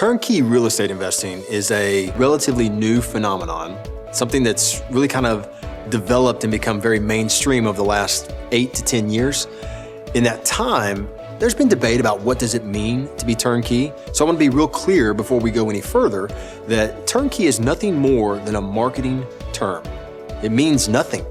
Turnkey real estate investing is a relatively new phenomenon, something that's really kind of developed and become very mainstream over the last 8 to 10 years. In that time, there's been debate about what does it mean to be turnkey. So I want to be real clear before we go any further that turnkey is nothing more than a marketing term. It means nothing.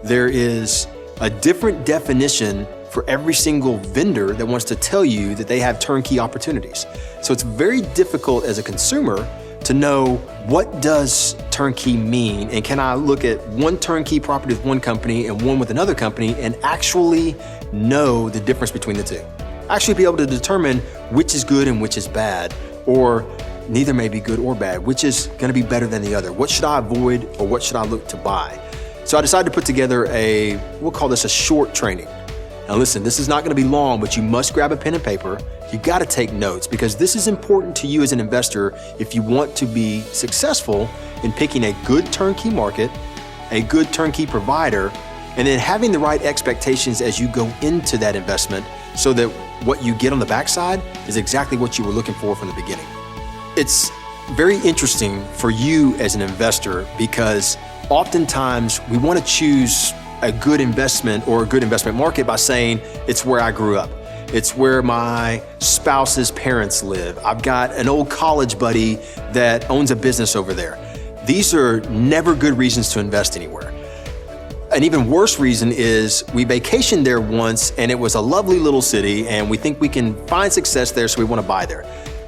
There is a different definition for every single vendor that wants to tell you that they have turnkey opportunities. So it's very difficult as a consumer to know what does turnkey mean, and can I look at one turnkey property with one company and one with another company and actually know the difference between the two. Actually be able to determine which is good and which is bad, or neither may be good or bad, which is gonna be better than the other. What should I avoid or what should I look to buy? So I decided to put together we'll call this a short training. Now listen, this is not gonna be long, but you must grab a pen and paper. You gotta take notes because this is important to you as an investor if you want to be successful in picking a good turnkey market, a good turnkey provider, and then having the right expectations as you go into that investment so that what you get on the backside is exactly what you were looking for from the beginning. It's very interesting for you as an investor because oftentimes we want to choose a good investment or a good investment market by saying it's where I grew up. It's where my spouse's parents live. I've got an old college buddy that owns a business over there. These are never good reasons to invest anywhere. An even worse reason is we vacationed there once and it was a lovely little city and we think we can find success there, so we want to buy there.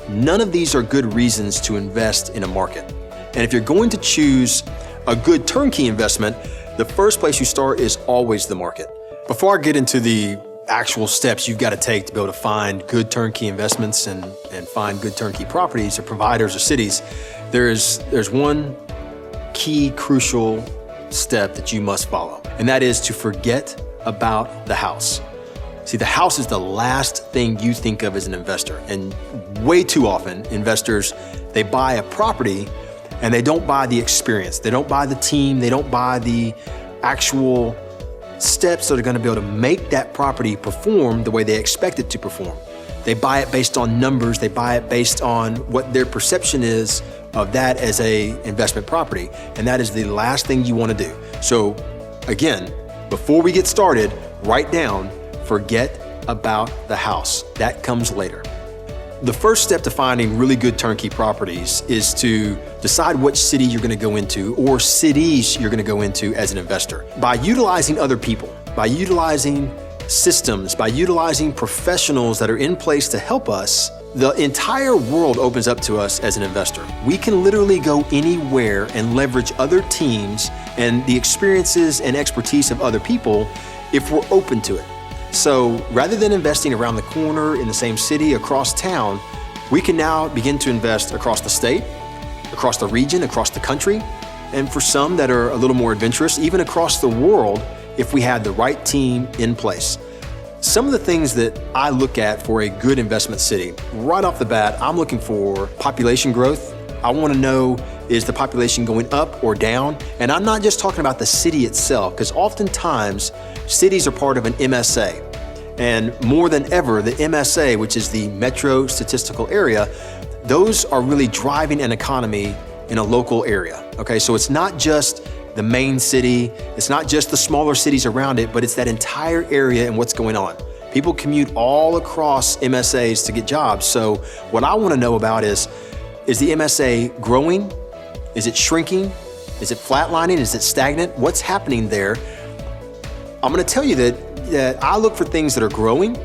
None of these are good reasons to invest in a market. And if you're going to choose a good turnkey investment, the first place you start is always the market. Before I get into the actual steps you've got to take to be able to find good turnkey investments and find good turnkey properties or providers or cities, there's one key crucial step that you must follow, and that is to forget about the house. See, the house is the last thing you think of as an investor, and way too often investors, they buy a property and they don't buy the experience. They don't buy the team. They don't buy the actual steps that are going to be able to make that property perform the way they expect it to perform. They buy it based on numbers. They buy it based on what their perception is of that as a investment property. And that is the last thing you want to do. So again, before we get started, write down, forget about the house. That comes later. The first step to finding really good turnkey properties is to decide which city you're going to go into or cities you're going to go into as an investor. By utilizing other people, by utilizing systems, by utilizing professionals that are in place to help us, the entire world opens up to us as an investor. We can literally go anywhere and leverage other teams and the experiences and expertise of other people if we're open to it. So rather than investing around the corner in the same city, across town, we can now begin to invest across the state, across the region, across the country, and for some that are a little more adventurous, even across the world if we have the right team in place. Some of the things that I look at for a good investment city, right off the bat, I'm looking for population growth. I want to know, is the population going up or down? And I'm not just talking about the city itself, because oftentimes cities are part of an MSA. And more than ever, the MSA, which is the Metro Statistical Area, those are really driving an economy in a local area. Okay, so it's not just the main city, it's not just the smaller cities around it, but it's that entire area and what's going on. People commute all across MSAs to get jobs. So what I want to know about is the MSA growing? Is it shrinking? Is it flatlining? Is it stagnant? What's happening there? I'm going to tell you that I look for things that are growing.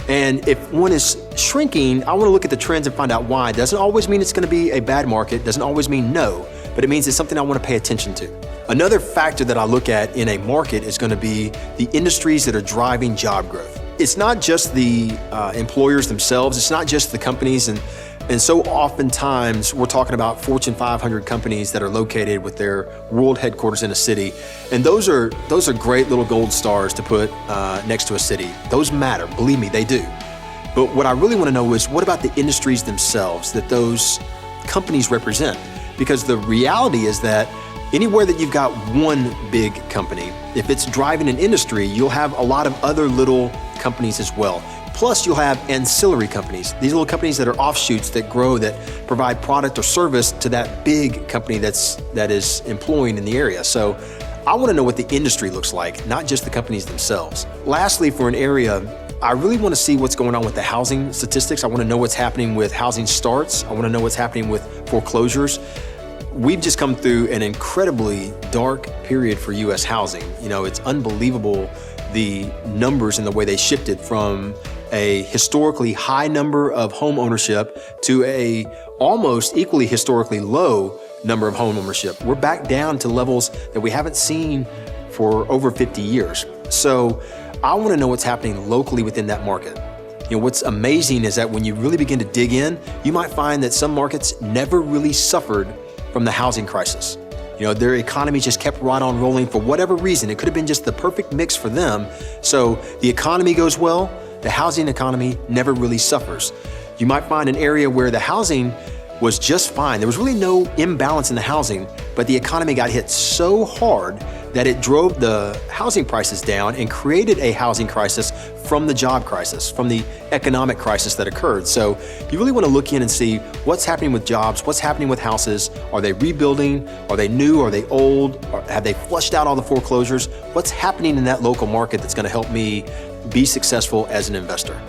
And if one is shrinking, I want to look at the trends and find out why. It doesn't always mean it's going to be a bad market. It doesn't always mean no, but it means it's something I want to pay attention to. Another factor that I look at in a market is going to be the industries that are driving job growth. It's not just the employers themselves. It's not just the companies. And so oftentimes we're talking about Fortune 500 companies that are located with their world headquarters in a city. And those are great little gold stars to put next to a city. Those matter, believe me, they do. But what I really want to know is, what about the industries themselves that those companies represent? Because the reality is that anywhere that you've got one big company, if it's driving an industry, you'll have a lot of other little companies as well. Plus, you'll have ancillary companies. These little companies that are offshoots that grow, that provide product or service to that big company that is employing in the area. So I want to know what the industry looks like, not just the companies themselves. Lastly, for an area, I really want to see what's going on with the housing statistics. I want to know what's happening with housing starts. I want to know what's happening with foreclosures. We've just come through an incredibly dark period for U.S. housing. You know, it's unbelievable the numbers and the way they shifted from a historically high number of home ownership to a almost equally historically low number of home ownership. We're back down to levels that we haven't seen for over 50 years. So I want to know what's happening locally within that market. You know, what's amazing is that when you really begin to dig in, you might find that some markets never really suffered from the housing crisis. You know, their economy just kept right on rolling for whatever reason. It could have been just the perfect mix for them. So the economy goes well, the housing economy never really suffers. You might find an area where the housing was just fine. There was really no imbalance in the housing, but the economy got hit so hard that it drove the housing prices down and created a housing crisis from the job crisis, from the economic crisis that occurred. So you really want to look in and see what's happening with jobs, what's happening with houses. Are they rebuilding? Are they new? Are they old? Have they flushed out all the foreclosures? What's happening in that local market that's going to help me be successful as an investor?